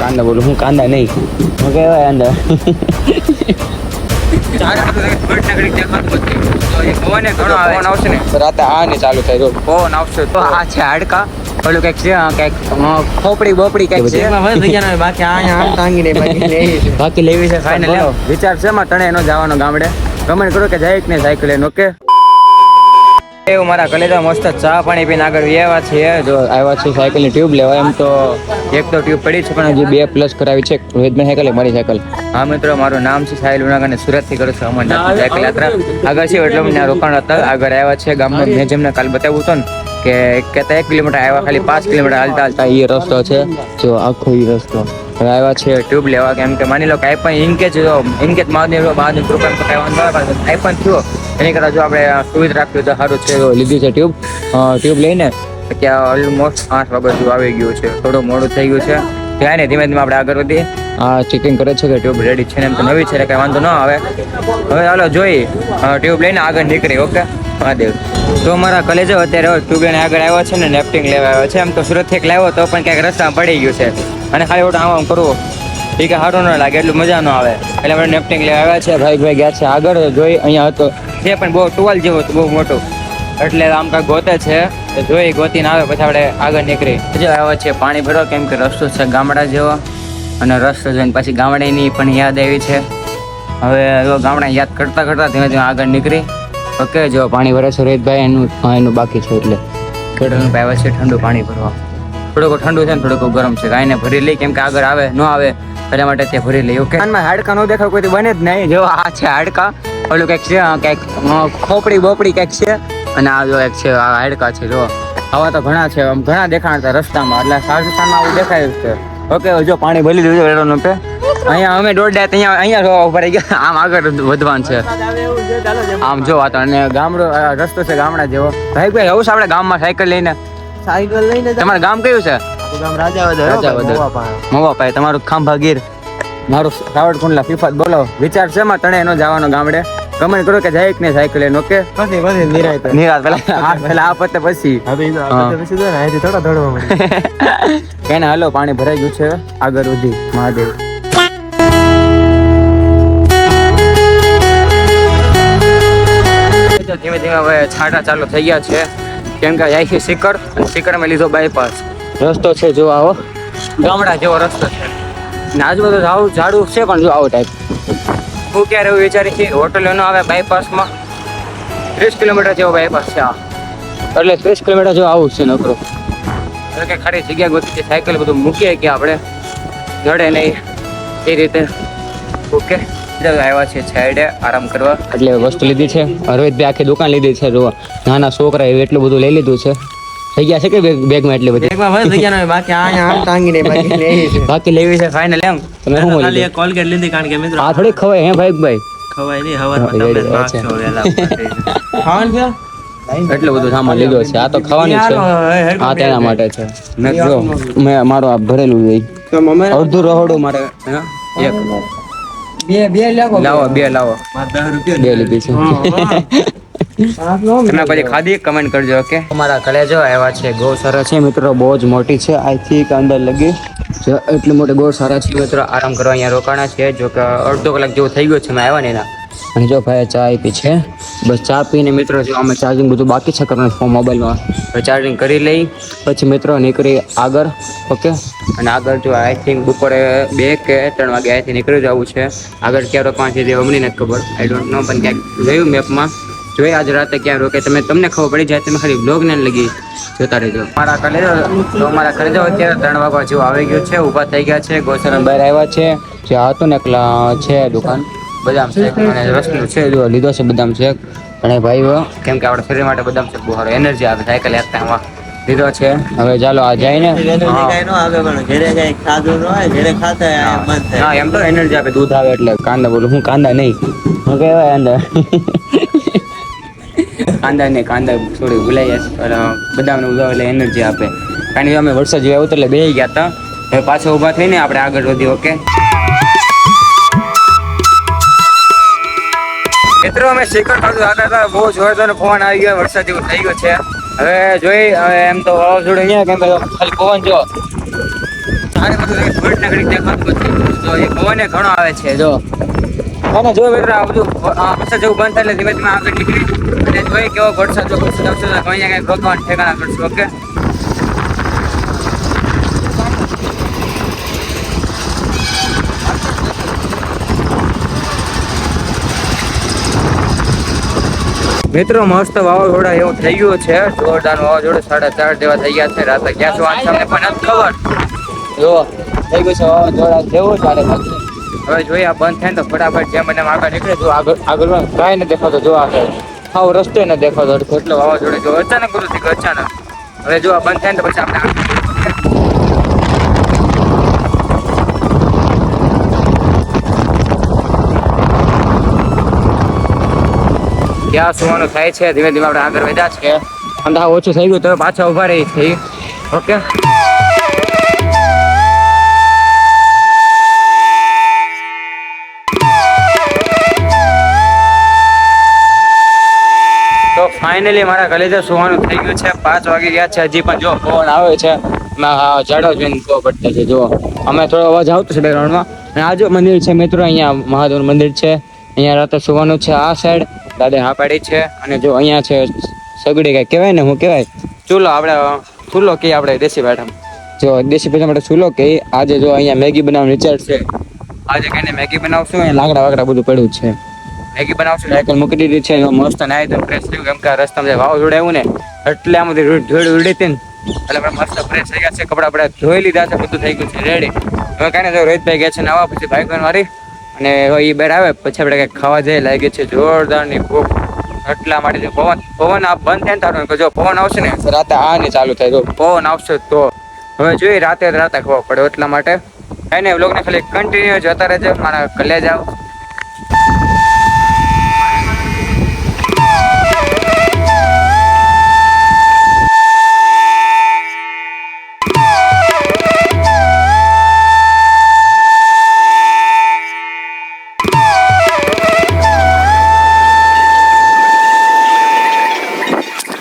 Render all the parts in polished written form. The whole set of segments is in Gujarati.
કાંદા બોલું હું કાંદા નહીં હું કહેવાય અંદર રાતે આ ને ચાલુ થાય ફોન આવશે તો આ છે હાડકા ઓલું કઈક છે કઈક ખોપડી બોપડી કઈક છે બાકી લેવી છે ફાઇનલ વિચાર છે એમાં તણે એનો જવાનો ગામડે કમેન્ટ કરો કે જાય કે નહીં સાયકલ એનો ઓકે એવું મારા કલેજા મસ્ત ચા પાણી પીને આગળ આવ્યા છીએ જો આવ્યા છે સાયકલની ટ્યુબ લેવા એમ તો એક તો ટ્યુબ પડી છે પણ હજી 2+ કરાવી છે રોહિતભાઈ સાયકલ મારી સાયકલ હા મિત્રો મારું નામ છે સાહિલ ઉનાગર અને સુરતથી કરું છું અમરનાથ સાયકલ યાત્રા આગળ છે એટલે મને રોકાણ હતા આગળ આવ્યા છે ગામમાં મેં જેમને કાલ બતાવ્યું હતું ને કે કહેતા 1 કિલોમીટર આવ્યા ખાલી 5 કિલોમીટર હાલતા હાલતા એ રસ્તો છે જો આખો એ રસ્તો આવ્યા છે ટ્યુબ લેવા કેમ કે માની લો કાંઈ પણ ઇનકેજ મહાદેવ બહારની કૃપા કાંઈ વાંધો કાંઈ પણ થયો એની કરતાં જો આપણે સુવિધા રાખવી તો સારું છે લીધી છે ટ્યુબ લઈને ત્યાં ઓલમોસ્ટ 8 વાગ્યા જેવું આવી ગયું છે થોડું મોડું થઈ ગયું છે ત્યાં ને ધીમે ધીમે આપણે આગળ વધી આ ચેકિંગ કરે છે કે ટ્યુબ રેડી છે ને એમ તો નવી છે કાંઈ વાંધો ન આવે હવે ચાલો જોઈ ટ્યુબ લઈને આગળ નીકળી ઓકે મહાદેવ તો મારા કલેજો અત્યારે ટ્યુબ લઈને આગળ આવ્યો છે ને નેફ્ટિંગ લેવા આવ્યો છે એમ તો સુરતથી એક લાવ્યો તો પણ ક્યાંક રસ્તામાં પડી ગયું છે અને ખાલી ઓટો આમ કરવું એ કે સારું ન લાગે એટલું મજા ન આવે એટલે આપણે નેફ્ટિંગ લેવા આવ્યા છે ભાઈ ગયા છે આગળ જોઈ અહીંયા હતો છે પણ બહુ ટુવાલ જેવું હતું બહુ મોટું એટલે આમ કાંઈક ગોતે છે જોઈ ગોતીને આવે પછી આપણે આગળ નીકળી જો આવ્યા છે પાણી ભરવા કેમ કે રસ્તો છે ગામડા જેવો અને રસ્તો જોઈને પછી ગામડાની પણ યાદ આવી છે હવે ગામડા યાદ કરતા કરતા ધીમે ધીમે આગળ નીકળી ઓકે જો પાણી ભરે છે રોહિતભાઈ એનું બાકી છે એટલે ખેડૂતનું આવ્યા છે ઠંડુ પાણી ભરવા થોડુંક ઠંડુ છે ને થોડુંક ગરમ છે ગાયને ભરી લઈ કેમ કે આગળ આવે ન આવે એટલા માટે તે ભરી લઈ ઓકે હાડકા નો દેખાવ કોઈ બને જ નહીં જો આ છે હાડકા ઓલું કંઈક છે કંઈક ખોપડી બોપડી કંઈક છે અને આ જો એક છે આ હાડકા છે જો આવા તો ઘણા છે આમ ઘણા દેખાડતા રસ્તામાં એટલે રાજસ્થાનમાં આવું દેખાય છે ઓકે જો પાણી ભરી લીધું રેડોનું પે અહીંયા અમે દોડ્યા અહીંયા ઉભા રહી ગયા આમ આગળ વધવાનું છે આમ જો આ તો અને ગામડો રસ્તો છે ગામડા જેવો ભાઈ આવું છે આપણે ગામમાં સાયકલ લઈને તમારું ગામ કયું છે મોવા તમારું ખાંભા ગીર મારું સાવરકુંડલા ફિફાત બોલો વિચાર છે એમાં તણે એનો જવાનો ગામડે કમેન્ટ કરો કે જાય કે નહીં સાયકલ લઈને ઓકે નિરાત પેલા આ પતે પછી કઈને હાલો પાણી ભરાઈ ગયું છે આગળ વધી મહાદેવ ધીમે ધીમે હવે છાંટા ચાલુ થઈ ગયા છે કેમ કે જાય છે સિકરમાં લીધો બાયપાસ રસ્તો છે જો આવો ગામડા જેવો રસ્તો છે ને આજુબાજુ આવું ઝાડું છે પણ જો આવો ટાઈપ હું ક્યારે એવું વિચારી છે હોટલો ન આવે બાયપાસમાં 30 કિલોમીટર જેવો બાયપાસ છે આ એટલે 30 કિલોમીટર જેવો આવું છે નકરો એટલે કે ખાલી જગ્યા ગોતી સાયકલ બધું મૂકીએ કે આપણે જડે નહીં એ રીતે ઓકે આવ્યા છે સાઈડે આરામ કરવા એટલે વસ્તુ લીધી છે રોહિતભાઈ આખી દુકાન લીધી છે જો નાના છોકરા એવું એટલું બધું લઈ લીધું છે થઈ ગયા છે કે બેગમાં એટલી બધી બાકી લેવી છે ફાઇનલ એમ તમે શું બોલી કોલગેટ લીધી કારણ કે મિત્રો આ થોડી ખવાય હે ભાઈ ખવાય નહીં હવારમાં તમે નાખશો વેલા ખાવાનું છે એટલું બધું સામાન લીધો છે આ તો ખાવાની છે આ તેના માટે છે મેં જો મેં મારું આ ભરેલું લઈ અડધું રહોડું મારે એક બે લાવો બે લીધી છે તમે પછી ખાધી કમેન્ટ કરજો ઓકે અમારા ઘરે જો આવ્યા છે ગૌશાળા છે મિત્રો બહુ જ મોટી છે આઈ થિંક અંદર લગી એટલી મોટી ગૌશાળા છે મિત્રો આરામ કરવા અહીંયા રોકાણા છે જો કે અડધો કલાક જેવું થઈ ગયું છે મેં આવ્યા ને એના અને જો ભાઈ ચા આપી છે બસ ચા પીને મિત્રો જો અમે ચાર્જિંગ બધું બાકી છે કરવાનું મોબાઈલમાં ચાર્જિંગ કરી લઈ પછી મિત્રો નીકળી આગળ ઓકે અને આગળ જો આઈ થિંક બપોરે 2 કે 3 વાગે અહીંથી નીકળી જવું છે આગળ ક્યાં રોકવાનું છે તે અમને નથી ખબર આઈ ડોન્ટ નો પણ ક્યાંક જોયું મેપમાં જોઈ આજ રાતે ક્યાં રોકે તમને ખબર પડી જાય તમે ખાલી બ્લોગ ને લગી જોતા રહેજો મારા ઘરે જો અત્યારે 3 વાગ્યા જેવું આવી ગયું છે ઊભા થઈ ગયા છે ગોસરા બહાર આવ્યા છે જે હતું ને છે દુકાન બદામ શેક અને રસનું છે જો લીધો છે બદામ શેક અને ભાઈઓ કેમ કે આપણા શરીર માટે બદામ શેક બહુ સારો એનર્જી આવે સાયકલ યાત્રામાં લીધો છે હવે ચાલો આ જઈને એમ તો એનર્જી આપે દૂધ આવે એટલે કાંદા બોલું હું કાંદા નહીં હું કહેવાય અંદર કાંદા થોડી ભૂલાઈ જશે બદામને ઉધાવ એટલે એનર્જી આપે કારણ કે અમે વરસાદ જેવા આવ્યો એટલે બેસી ગયા હતા હવે પાછા ઊભા થઈને આપણે આગળ વધી ઓકે મિત્રો અમે શિખર ખાધું આગળ હતા બહુ જોરદાર પવન આવી ગયો વરસાદ જેવું થઈ ગયો છે હવે જોઈ હવે એમ તો વાવાઝોડું અહીંયા કેમ ખાલી પવન જો ચારે બધું ધોળના ઘડીક દેખાતું હતું. તો એ પવન ઘણો આવે છે જો. અને જો મિત્રો આ બધું વરસાદ જેવું બંધ થાય એટલે ધીમે ધીમે આગળ નીકળી અને જોઈએ કેવો વરસાદ જો વરસાદ આવશે તો અહીંયા કંઈક રોકવાનું ઠેકાણા કરશું. ઓકે મિત્રો મસ્ત વાવાઝોડા એવું થઈ ગયું છે. જોરદાર વાવાઝોડું 4:30 જેવા થઈ ગયા છે. રાતે ક્યાં શું તમને પણ નથી ખબર. જો થઈ ગયું છે વાવાઝોડા જેવું ચાલે છે. હવે જોઈએ આ બંધ થાય ને તો ફટાફટ જેમ મને આગળ નીકળે જો આગળ કાંઈ નથી દેખાતો. જો આગળ આવો રસ્તો નથી દેખાતો. કેટલો વાવાઝોડું જો અચાનક બધું થઈ ગયું અચાનક. હવે જો આ બંધ થાય ને તો પછી આપણે ક્યાં સુવાનું થાય છે. ધીમે ધીમે આપણે આગળ વધ્યા છે. અંધાર ઓછું થઈ ગયું તો પાછા ઉભા રહી થઈ. ઓકે તો ફાઇનલી મારા કલેજે સુવાનું થઈ ગયું છે. 5 વાગી ગયા છે. હજી પણ જો પવન આવે છે. ઝાડો જોઈને બહુ પડતા છે. જો અમે થોડો અવાજ આવતો છે બેકગ્રાઉન્ડમાં. અને આ જો મંદિર છે મિત્રો, અહીંયા મહાદેવનું મંદિર છે. અહીંયા રાતે સુવાનું છે. આ સાઈડ દાદે હા પાડી છે. અને જો અહીંયા છે સગડી કઈ કહેવાય ને, હું કહેવાય ચૂલો, આપણે ચૂલો કહીએ આપણે દેશી ભાષામાં. જો દેશી ભાષામાં આપણે ચૂલો કહીએ. આજે જો અહીંયા મેગી બનાવવાનો વિચાર છે. આજે કઈને મેગી બનાવશું. અહીંયા લાકડા વાકડા બધું પડ્યું છે. મેગી બનાવશું. સાયકલ મૂકી દીધી છે. મસ્ત નાય તો ફ્રેશ થયું. કેમ કે આ રસ્તામાં જે વાવાઝોડું આવ્યું ને એટલે આમ બધી ધૂળ ઉડી હતી ને એટલે આપણે મસ્ત ફ્રેશ થઈ ગયા છે. કપડા આપણે ધોઈ લીધા છે. બધું થઈ ગયું છે રેડી. હવે કાંઈ જો રોહિતભાઈ ગયા છે નવા, પછી ભાઈ મારી અને એ બેડ આવે પછી આપણે કંઈક ખાવા જઈએ. લાગે છે જોરદારની ભૂખ. એટલા માટે પવન આ બંધ થાય ને તારું જો પવન આવશે ને રાતે આ નહીં ચાલુ થાય. જો પવન આવશે તો હવે જોઈએ રાતે ખબર પડે. એટલા માટે એને વ્લોગને ખાલી કન્ટિન્યુ જતા રહેજો. મારા કલે જાઓ.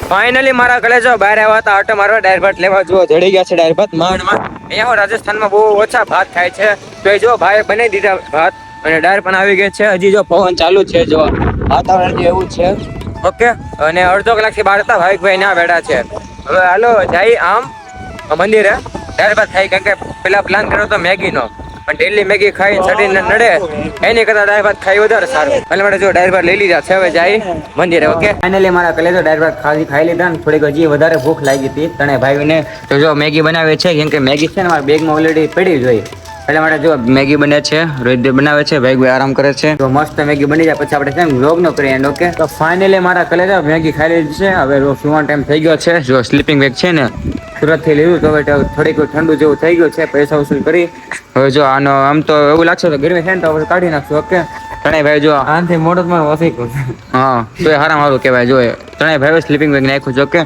ફાઇનલી મારા કલેજો બહાર આવ્યા હતા આટો મારવા. ડાયર ભાત લેવા જુઓ જડી ગયા છે. ડાયર ભાત માંડમાં અહીંયા રાજસ્થાનમાં બહુ ઓછા ભાત થાય છે. તો એ જો ભાઈ બનાવી દીધા ભાત અને ડાયર પણ આવી ગઈ છે. હજી જો પવન ચાલુ છે. જો વાતાવરણ જે એવું છે. ઓકે અને અડધો કલાકથી બહાર હતા ભાવિકભાઈ ના બેઠા છે. હવે હાલો જાય આમ મંદિરે ડાયર ભાત થાય. કારણ કે પેલા પ્લાન કર્યો હતો મેગીનો, પણ ડેલી મેગી ખાઈ શરીરને નડે એની કરતા ડાયર ભાત ખાઈ વધારે સારું. એટલે માટે જો ડાયર ભાત લઈ લીધા છે. હવે જાય મંદિરે. ઓકે ફાઇનલી મારા કલેજો ડાયર ભાત ખાઈ લીધા ને થોડીક હજી વધારે ભૂખ લાગી હતી તને ભાઈને. તો જો મેગી બનાવે છે. કેમ કે મેગી છે ને મારા બેગમાં ઓલરેડી પડી જ હોય. એટલે માટે જો મેગી બને છે. રોહિતભાઈ બનાવે છે. ભાઈ આરામ કરે છે. તો મસ્ત મેગી બની જાય પછી આપણે છે ને વ્લોગ નો કરીએ એન્ડ. ઓકે તો ફાઇનલી મારા કલેજો મેગી ખાઈ લીધી છે. હવે સુવાનો ટાઈમ થઈ ગયો છે. જો સ્લીપિંગ બેગ છે ને સુરત થી લીધું તો હવે થોડીક ઠંડુ જેવું થઈ ગયું છે. પૈસા વસૂલ કરી હવે જો આનો આમ તો એવું લાગશે તો ગરમી થાય ને તો પછી કાઢી નાખશું. ઓકે ત્રણેય ભાઈ જો આનાથી મોડો જ મારું વસી ગયું. હા તો એ હારામાં સારું કહેવાય. જો ત્રણેય ભાઈઓ સ્લીપિંગ બેગ નાખ્યું છે. ઓકે